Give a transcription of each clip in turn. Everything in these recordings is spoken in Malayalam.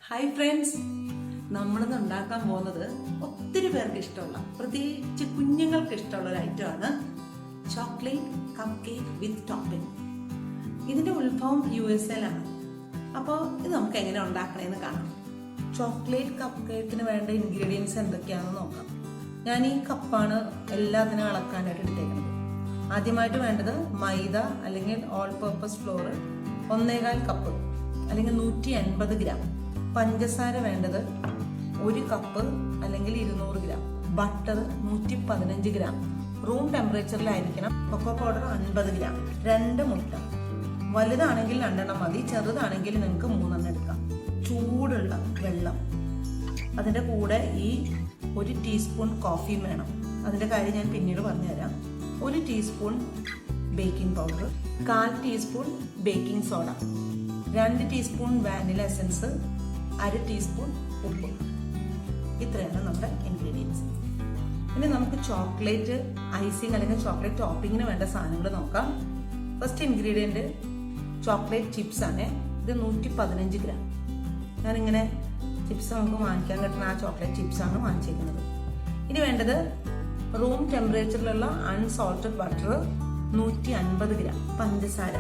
ഹായ് ഫ്രണ്ട്സ്, നമ്മളിന്ന് ഉണ്ടാക്കാൻ പോകുന്നത് ഒത്തിരി പേർക്ക് ഇഷ്ടമുള്ള, പ്രത്യേകിച്ച് കുഞ്ഞുങ്ങൾക്ക് ഇഷ്ടമുള്ള ഒരു ഐറ്റമാണ് ചോക്ലേറ്റ് കപ്പ് കേക്ക് വിത്ത് ടോപ്പിംഗ്. ഇതിന്റെ ഉത്ഭവം USA-ലാണ്. അപ്പോൾ ഇത് നമുക്ക് എങ്ങനെ ഉണ്ടാക്കണമെന്ന് കാണാം. ചോക്ലേറ്റ് കപ്പ് കേക്കിന് വേണ്ട ഇൻഗ്രീഡിയൻസ് എന്തൊക്കെയാണെന്ന് നോക്കാം. ഞാൻ ഈ കപ്പാണ് എല്ലാത്തിനും അളക്കാനായിട്ട് എടുത്തേക്കുന്നത്. ആദ്യമായിട്ട് വേണ്ടത് മൈദ അല്ലെങ്കിൽ ഓൾ പർപ്പസ് ഫ്ലോർ 1.25 കപ്പ് അല്ലെങ്കിൽ 180 ഗ്രാം. പഞ്ചസാര വേണ്ടത് 1 കപ്പ് അല്ലെങ്കിൽ 200 ഗ്രാം. Butter 115 gram. റൂം ടെമ്പറേച്ചറിലായിരിക്കണം. Cocoa powder 50 gram. 2 മുട്ട. വലുതാണെങ്കിൽ 2 മതി, ചെറുതാണെങ്കിൽ നിങ്ങൾക്ക് 3 എടുക്കാം. ചൂടുള്ള വെള്ളം. അതിൻ്റെ കൂടെ ഈ 1 ടീസ്പൂൺ കോഫിയും വേണം. അതിൻ്റെ കാര്യം ഞാൻ പിന്നീട് പറഞ്ഞുതരാം. 1 teaspoon baking powder, 1/4 teaspoon baking soda, 2 teaspoon vanilla essence, 1/2 teaspoon ഉപ്പ്. ഇത്രയാണ് നമ്മുടെ ഇൻഗ്രീഡിയൻസ്. ഇനി നമുക്ക് ചോക്ലേറ്റ് ഐസിങ് അല്ലെങ്കിൽ ചോക്ലേറ്റ് ടോപ്പിങ്ങിന് വേണ്ട സാധനങ്ങൾ നോക്കാം. ഫസ്റ്റ് ഇൻഗ്രീഡിയൻറ്റ് ചോക്ലേറ്റ് ചിപ്സ് ആണ്. ഇത് 115 ഗ്രാം. ഞാനിങ്ങനെ ചിപ്സ് നമുക്ക് വാങ്ങിക്കാൻ കിട്ടുന്ന ആ ചോക്ലേറ്റ് ചിപ്സ് ആണ് വാങ്ങിച്ചിരിക്കുന്നത്. ഇനി വേണ്ടത് റൂം ടെമ്പറേച്ചറിലുള്ള അൺസോൾട്ടഡ് ബട്ടർ 150 ഗ്രാം. പഞ്ചസാര.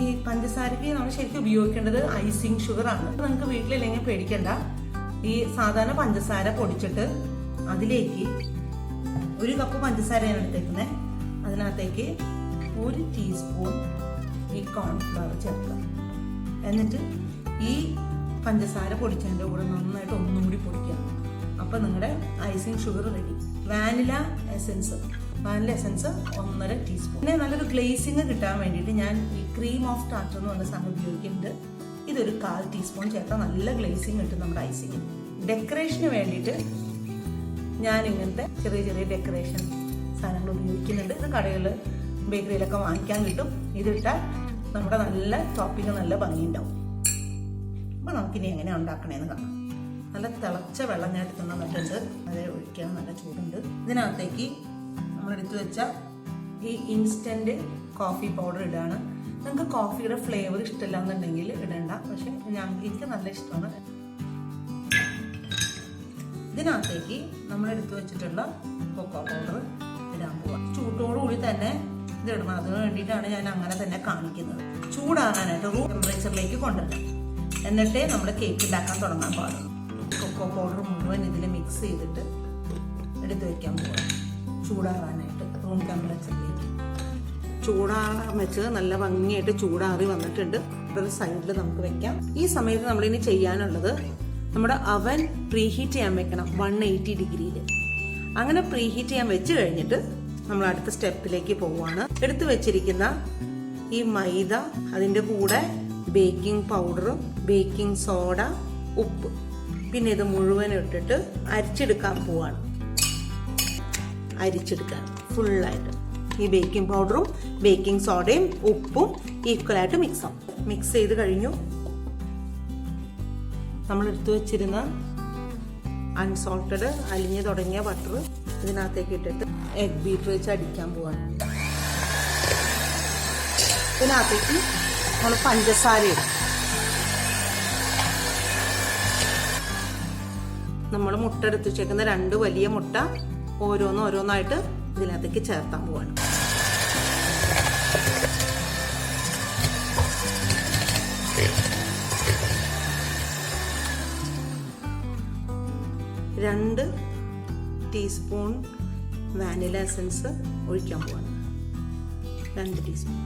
ഈ പഞ്ചസാരയ്ക്ക് നമ്മൾ ശരിക്കും ഉപയോഗിക്കേണ്ടത് ഐസിങ് ഷുഗർ ആണ്. നിങ്ങൾക്ക് വീട്ടിലില്ലെങ്കിൽ പേടിക്കണ്ട. ഈ സാധാരണ പഞ്ചസാര പൊടിച്ചിട്ട് അതിലേക്ക് 1 കപ്പ് പഞ്ചസാരയാണ് എടുത്തേക്കുന്നത്. അതിനകത്തേക്ക് 1 ടീസ്പൂൺ ഈ കോൺഫ്ലവർ ചേർക്കുക. എന്നിട്ട് ഈ പഞ്ചസാര പൊടിച്ചതിൻ്റെ കൂടെ നന്നായിട്ട് ഒന്നുകൂടി പൊടിക്കുക. അപ്പം നിങ്ങളുടെ icing sugar ready. Vanilla essence 1.5 teaspoon. പിന്നെ നല്ലൊരു ഗ്ലേസിങ് കിട്ടാൻ വേണ്ടിയിട്ട് ഞാൻ ഈ ക്രീം ഓഫ് ടാർട്ടർ എന്ന് പറഞ്ഞ സാധനം ഉപയോഗിക്കുന്നുണ്ട്. ഇതൊരു 1/4 ടീസ്പൂൺ ചേർത്താൽ നല്ല ഗ്ലേസിങ് കിട്ടും നമ്മുടെ ഐസിങ്. ഡെക്കറേഷന് വേണ്ടിയിട്ട് ഞാൻ ഇങ്ങനത്തെ ചെറിയ ചെറിയ ഡെക്കറേഷൻ സാധനങ്ങൾ ഉപയോഗിക്കുന്നുണ്ട്. ഇത് കടകളിൽ ബേക്കറിയിലൊക്കെ വാങ്ങിക്കാൻ കിട്ടും. ഇതിട്ടാൽ നമ്മുടെ നല്ല ടോപ്പിംഗ് നല്ല ഭംഗിയുണ്ടാവും. അപ്പോൾ നമുക്കിനി എങ്ങനെ ഉണ്ടാക്കണേന്ന് കാണാം. നല്ല തിളച്ച വെള്ളം ഞാൻ എടുക്കുന്നുണ്ട്. അത് ഒഴിക്കാൻ നല്ല ചൂടുണ്ട്. ഇതിനകത്തേക്ക് നമ്മളെടുത്ത് വെച്ച ഈ ഇൻസ്റ്റൻറ്റ് കോഫി പൗഡർ ഇടുകയാണ്. നിങ്ങൾക്ക് കോഫിയുടെ ഫ്ലേവർ ഇഷ്ടമില്ല എന്നുണ്ടെങ്കിൽ ഇടണ്ട. പക്ഷെ എനിക്ക് നല്ല ഇഷ്ടമാണ്. ഇതിനകത്തേക്ക് നമ്മളെടുത്ത് വെച്ചിട്ടുള്ള കൊക്കോ പൗഡർ ഇടാൻ പോവാം. ചൂട്ടോടുകൂടി തന്നെ ഇത് ഇടണം. അതിന് വേണ്ടിയിട്ടാണ് ഞാൻ അങ്ങനെ തന്നെ കാണിക്കുന്നത്. ചൂടാകാനായിട്ട് റൂം ടെമ്പറേച്ചറിലേക്ക് കൊണ്ടുവരണം. എന്നിട്ടേ നമ്മൾ കേക്ക് ഉണ്ടാക്കാൻ തുടങ്ങാൻ പാടുള്ളൂ. കൊക്കോ പൗഡർ മുഴുവൻ ഇതിൽ മിക്സ് ചെയ്തിട്ട് എടുത്ത് വെക്കാൻ പോവാം. ചൂടാറാനായിട്ട് റൂം ടെമ്പറേച്ചറിലേക്ക് ചൂടാറാൻ വെച്ചത് നല്ല ഭംഗിയായിട്ട് ചൂടാറി വന്നിട്ടുണ്ട്. ഒരു സൈഡിൽ നമുക്ക് വെക്കാം. ഈ സമയത്ത് നമ്മളിനി ചെയ്യാനുള്ളത് നമ്മുടെ അവൻ പ്രീഹീറ്റ് ചെയ്യാൻ വെക്കണം 180 ഡിഗ്രിയിൽ. അങ്ങനെ പ്രീഹീറ്റ് ചെയ്യാൻ വെച്ച് കഴിഞ്ഞിട്ട് നമ്മൾ അടുത്ത സ്റ്റെപ്പിലേക്ക് പോവുകയാണ്. എടുത്തു വെച്ചിരിക്കുന്ന ഈ മൈദ, അതിൻ്റെ കൂടെ ബേക്കിംഗ് പൗഡറും ബേക്കിംഗ് സോഡ, ഉപ്പ്, പിന്നെ ഇത് മുഴുവൻ ഇട്ടിട്ട് അരിച്ചെടുക്കാൻ പോവാണ്. അരിച്ചെടുക്കാൻ ഫുള്ളായിട്ട് ഈ ബേക്കിംഗ് പൗഡറും ബേക്കിംഗ് സോഡയും ഉപ്പും ഈക്വലായിട്ട് മിക്സ് ചെയ്ത് കഴിഞ്ഞു. നമ്മൾ എടുത്തു വെച്ചിരുന്ന അൺസോൾട്ടഡ് അലിഞ്ഞു തുടങ്ങിയ ബട്ടർ ഇതിനകത്തേക്ക് ഇട്ടിട്ട് എഗ് ബീറ്റർ വെച്ച് അടിക്കാൻ പോവാണ്. ഇതിനകത്തേക്ക് നമ്മൾ പഞ്ചസാര ഇടും. നമ്മൾ മുട്ട എടുത്ത് വെച്ചേക്കുന്ന 2 വലിയ മുട്ട ഓരോന്നായിട്ട് ഇതിനകത്തേക്ക് ചേർത്താൻ പോവാണ്. രണ്ട് ടീസ്പൂൺ വാനില എസൻസ് ഒഴിക്കാൻ പോവാണ്. 2 ടീസ്പൂൺ.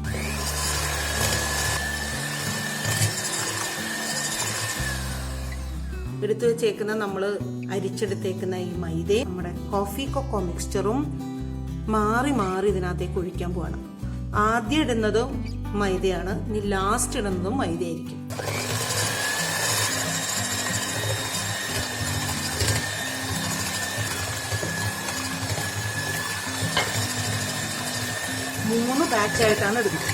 എടുത്തു വെച്ചേക്കുന്ന നമ്മൾ അരിച്ചെടുത്തേക്കുന്ന ഈ മൈദയും നമ്മുടെ കോഫി കൊക്കോ മിക്സ്ചറും മാറി ഇതിനകത്തേക്ക് ഒഴിക്കാൻ പോവാണ്. ആദ്യം ഇടുന്നതും മൈദയാണ്, ഇനി ലാസ്റ്റ് ഇടുന്നതും മൈദയായിരിക്കും. മൂന്ന് ബാച്ചായിട്ടാണ് ഇടുന്നത്.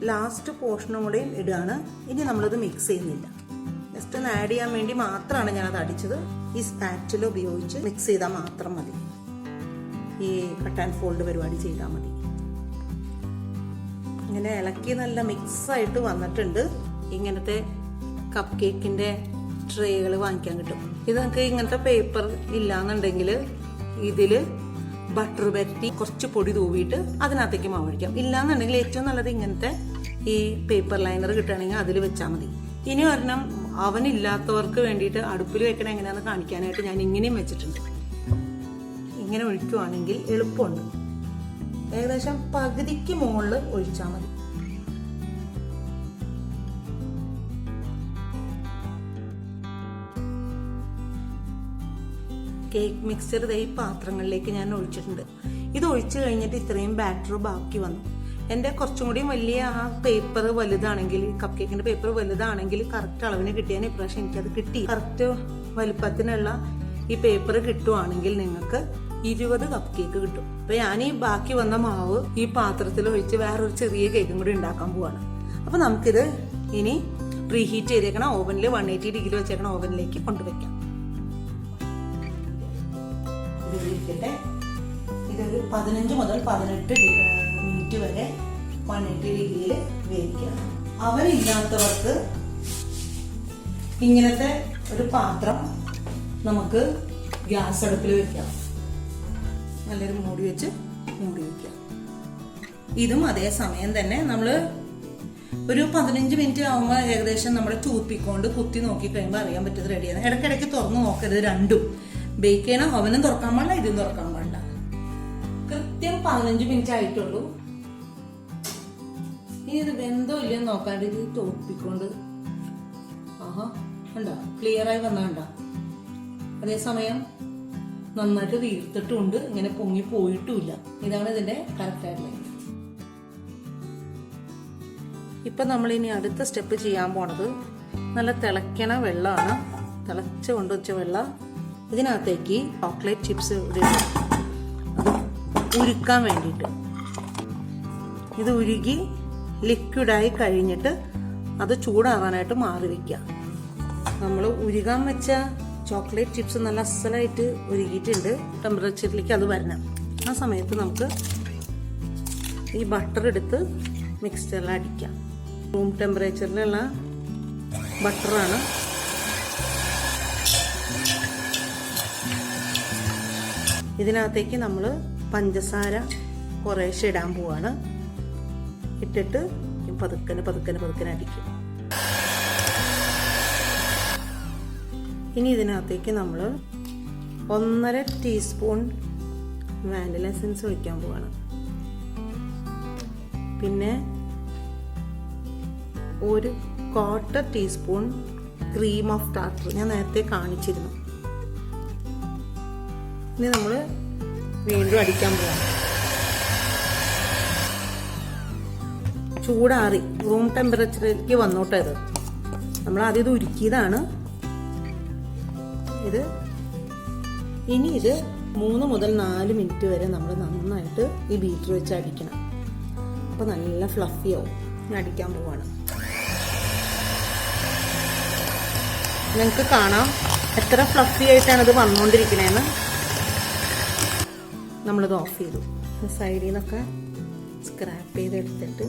ലാസ്റ്റ് പോർഷനും കൂടെയും ഇടുകയാണ്. ഇനി നമ്മളത് മിക്സ് ചെയ്യുന്നില്ല. ജസ്റ്റ് ഒന്ന് ആഡ് ചെയ്യാൻ വേണ്ടി മാത്രമാണ് ഞാനത് അടിച്ചത്. ഈ സ്പാച്ചില ഉപയോഗിച്ച് മിക്സ് ചെയ്താൽ മാത്രം മതി. ഈ കട്ട് ആൻഡ് ഫോൾഡ് പരിപാടി ചെയ്താൽ മതി. ഇങ്ങനെ ഇളക്കി നല്ല മിക്സ് ആയിട്ട് വന്നിട്ടുണ്ട്. ഇങ്ങനത്തെ കപ്പ് കേക്കിൻ്റെ ട്രേകൾ വാങ്ങിക്കാൻ കിട്ടും. ഇത് നമുക്ക് ഇങ്ങനത്തെ പേപ്പർ ഇല്ലാന്നുണ്ടെങ്കിൽ ഇതിൽ ബട്ടർ പരത്തി കുറച്ച് പൊടി തൂവിയിട്ട് അതിനകത്തേക്ക് മാവ് ഒഴിക്കാം. ഇല്ലാന്നുണ്ടെങ്കിൽ ഏറ്റവും നല്ലത് ഇങ്ങനത്തെ ഈ പേപ്പർ ലൈനർ കിട്ടുകയാണെങ്കിൽ അതിൽ വെച്ചാൽ മതി. ഇനി ഒരെണ്ണം അവനില്ലാത്തവർക്ക് വേണ്ടിയിട്ട് അടുപ്പിൽ വെക്കണ എങ്ങനെയാണെന്ന് കാണിക്കാനായിട്ട് ഞാൻ ഇങ്ങനെയും വെച്ചിട്ടുണ്ട്. ഇങ്ങനെ ഒഴിക്കുവാണെങ്കിൽ എളുപ്പമുണ്ട്. ഏകദേശം പകുതിക്ക് മുകളിൽ ഒഴിച്ചാൽ മതി. കേക്ക് മിക്സ്ചർ ഈ പാത്രങ്ങളിലേക്ക് ഞാൻ ഒഴിച്ചിട്ടുണ്ട്. ഇത് ഒഴിച്ചു കഴിഞ്ഞിട്ട് ഇത്രയും ബാറ്റർ ബാക്കി വന്നു. എൻ്റെ കുറച്ചും കൂടി വലിയ ആ പേപ്പർ വലുതാണെങ്കിൽ, കപ്പ് കേക്കിൻ്റെ പേപ്പർ വലുതാണെങ്കിൽ കറക്റ്റ് അളവിന് കിട്ടിയാൽ ഇപ്രാവശ്യം എനിക്കത് കിട്ടി. കറക്റ്റ് വലുപ്പത്തിനുള്ള ഈ പേപ്പർ കിട്ടുവാണെങ്കിൽ നിങ്ങൾക്ക് 20 കപ്പ് കേക്ക് കിട്ടും. അപ്പൊ ഞാൻ ഈ ബാക്കി വന്ന മാവ് ഈ പാത്രത്തിൽ ഒഴിച്ച് വേറൊരു ചെറിയ കേക്കും കൂടി ഉണ്ടാക്കാൻ പോവാണ്. അപ്പൊ നമുക്കിത് ഇനി പ്രീഹീറ്റ് ചെയ്തേക്കണം ഓവനിൽ 180 ഡിഗ്രി വെച്ചേക്കണം ഓവനിലേക്ക് കൊണ്ടുവയ്ക്കാം. ഇതൊരു 15 മുതൽ 18 മിനിറ്റ് വരെ 180 ഡിഗ്രിയിൽ വേവിക്കണം. അവരില്ലാത്തവർക്ക് ഇങ്ങനത്തെ ഒരു പാത്രം നമുക്ക് ഗ്യാസ് അടുപ്പിൽ വെക്കാം. നല്ലൊരു മൂടി വെച്ച് മൂടി വെക്കാം. ഇതും അതേ സമയം തന്നെ നമ്മൾ ഒരു 15 മിനിറ്റ് ആകുമ്പോൾ ഏകദേശം നമ്മുടെ ടൂത്ത് പിക്ക് കൊണ്ട് കുത്തി നോക്കി കഴിയുമ്പോൾ അറിയാൻ പറ്റുന്നത് റെഡിയാണ്. ഇടയ്ക്കിടയ്ക്ക് തുറന്ന് നോക്കരുത്. രണ്ടും ബേക്ക് ചെയ്യണം. അവനും തുറക്കാൻ പാടില്ല, ഇതും തുറക്കാൻ പാടില്ല. കൃത്യം 15 മിനിറ്റ് ആയിട്ടുള്ളൂ. ഇനി ഇത് വെന്തോ ഇല്ലെന്ന് നോക്കാണ്ട് ഇത് ടൂത്ത് പിക്ക് കൊണ്ട് ഉണ്ടോ ക്ലിയർ ആയി വന്നാണ്ടോ. അതേസമയം നന്നായിട്ട് വീർത്തിട്ടുമുണ്ട്, ഇങ്ങനെ പൊങ്ങി പോയിട്ടുമില്ല. ഇതാണ് ഇതിന്റെ കറക്റ്റ് ആയിട്ടുള്ള. ഇപ്പൊ നമ്മൾ ഇനി അടുത്ത സ്റ്റെപ്പ് ചെയ്യാൻ പോണത് നല്ല തിളയ്ക്കണ വെള്ളമാണ്. തിളച്ച് കൊണ്ടുവച്ച വെള്ളം ഇതിനകത്തേക്ക് ചോക്ലേറ്റ് ചിപ്സ് അത് ഉരുക്കാൻ വേണ്ടിയിട്ട്. ഇത് ഉരുകി ലിക്വിഡായി കഴിഞ്ഞിട്ട് അത് ചൂടാവാനായിട്ട് മാറി വയ്ക്കുക. നമ്മൾ ഉരുകാൻ വെച്ച ചോക്ലേറ്റ് ചിപ്സ് നല്ല അസലായിട്ട് ഉരുകിയിട്ടുണ്ട്. ടെമ്പറേച്ചറിലേക്ക് അത് വരണം. ആ സമയത്ത് നമുക്ക് ഈ ബട്ടർ എടുത്ത് മിക്സ്ചറിൽ അടിക്കാം. റൂം ടെമ്പറേച്ചറിലുള്ള ബട്ടറാണ്. ഇതിനകത്തേക്ക് നമ്മൾ പഞ്ചസാര കുറേശ്ശെ ഇടാൻ പോവാണ്. ഇട്ടിട്ട് പതുക്കനെ അടിക്കും. ഇനി ഇതിനകത്തേക്ക് നമ്മൾ 1.5 ടീസ്പൂൺ വാനില എസൻസ് ഒഴിക്കാൻ പോവാണ്. പിന്നെ 1/4 ടീസ്പൂൺ ക്രീം ഓഫ് ടാർട്ടർ ഞാൻ നേരത്തെ കാണിച്ചിരുന്നു. ഇനി നമ്മൾ വീണ്ടും അടിക്കാൻ പോവാം. ചൂടാറി റൂം ടെമ്പറേച്ചറിലേക്ക് വന്നോട്ടെ. ഇത് നമ്മൾ ആദ്യം ഇത് ഉരുക്കിയതാണ്. ഇനി ഇത് 3 മുതൽ 4 മിനിറ്റ് വരെ നമ്മൾ നന്നായിട്ട് ഈ ബീറ്റർ വെച്ച് അടിക്കണം. അപ്പോൾ നല്ല ഫ്ലഫി ആവും. ഞാൻ അടിക്കാൻ പോവാണ്. നിങ്ങൾക്ക് കാണാം എത്ര ഫ്ലഫി ആയിട്ടാണ് ഇത് വന്നുകൊണ്ടിരിക്കണേന്ന്. നമ്മളിത് ഓഫ് ചെയ്തു. സൈഡിൽ നിന്നൊക്കെ സ്ക്രാപ്പ് ചെയ്തെടുത്തിട്ട്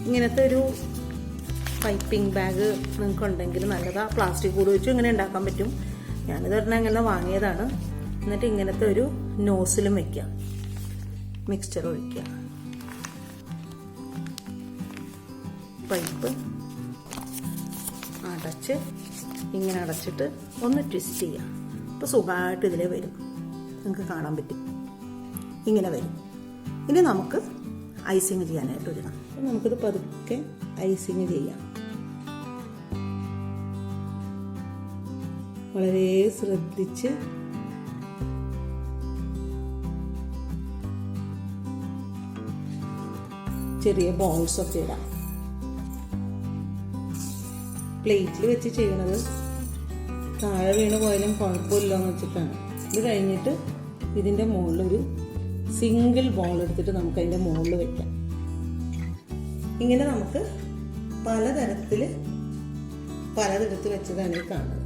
ഇങ്ങനത്തെ ഒരു പൈപ്പിംഗ് ബാഗ് നിങ്ങൾക്ക് ഉണ്ടെങ്കിൽ നല്ലതാണ്. പ്ലാസ്റ്റിക് കൂട് വെച്ച് ഇങ്ങനെ ഉണ്ടാക്കാൻ പറ്റും. ഞാനിത് ഒരെണ്ണം ഇങ്ങനെ വാങ്ങിയതാണ്. എന്നിട്ട് ഇങ്ങനത്തെ ഒരു നോസിലും വെക്കുക. മിക്സ്ചർ ഒഴിക്കുക. പൈപ്പ് അടച്ച് ഇങ്ങനെ അടച്ചിട്ട് ഒന്ന് ട്വിസ്റ്റ് ചെയ്യുക. അപ്പോൾ സുഖമായിട്ട് ഇതിലേ വരും. നിങ്ങൾക്ക് കാണാൻ പറ്റും. ഇങ്ങനെ വരും. ഇനി നമുക്ക് ഐസിങ് ചെയ്യാനായിട്ട് ഒരുങ്ങാം. അപ്പം നമുക്കിത് പതുക്കെ ഐസിങ് ചെയ്യാം. വളരെ ശ്രദ്ധിച്ച് ചെറിയ ബോൾസ് ഒക്കെ ഇടാം. പ്ലേറ്റിൽ വെച്ച് ചെയ്യണത് താഴെ വീണ് പോയാലും കുഴപ്പമില്ലെന്ന് വെച്ചിട്ടാണ്. ഇത് കഴിഞ്ഞിട്ട് ഇതിൻ്റെ മുകളിലൊരു സിംഗിൾ ബോൾ എടുത്തിട്ട് നമുക്ക് അതിൻ്റെ മുകളിൽ വെക്കാം. ഇങ്ങനെ നമുക്ക് പലതരത്തിൽ വെച്ചതാണ് ഈ കാണുന്നത്.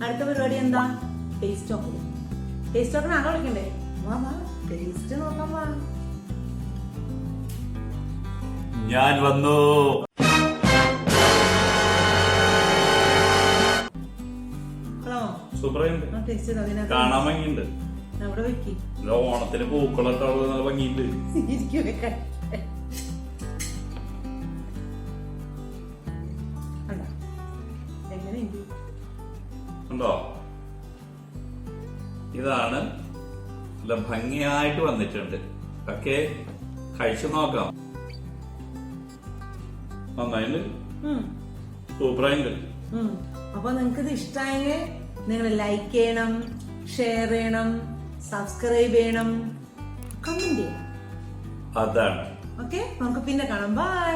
അടുത്ത പരിപാടി എന്താ? ടേസ്റ്റ് നോക്കണം. ടേസ്റ്റ് നോക്കണം ആണോ വിളിക്കണ്ടേ? വാ ടേസ്റ്റ് നോക്കാൻ വാ. ഞാൻ വന്നു. സൂപ്പറായിട്ടുണ്ട്. ടേസ്റ്റ് കാണാൻ ഭംഗിയുണ്ട്. അവിടെ വെക്കി ഓണത്തിന് പൂക്കളൊക്കെ നല്ല ഭംഗിയുണ്ട്. ഉണ്ടോ? ഇതാണ് നല്ല ഭംഗിയായിട്ട് വന്നിട്ടുണ്ട്. ഒക്കെ കഴിച്ചു നോക്കാം. നന്നായിട്ടുണ്ട്, സൂപ്പറായിട്ടുണ്ട്. അപ്പൊ നിങ്ങക്ക് ഇത് ഇഷ്ടമായെങ്കിൽ നിങ്ങൾ ലൈക്ക് ചെയ്യണം, ഷെയർ ചെയ്യണം, സബ്സ്ക്രൈബ് ചെയ്യണം, കമന്റ് ചെയ്യണം. അതാണ്. ഓക്കെ, നമുക്ക് പിന്നെ കാണാം. ബൈ.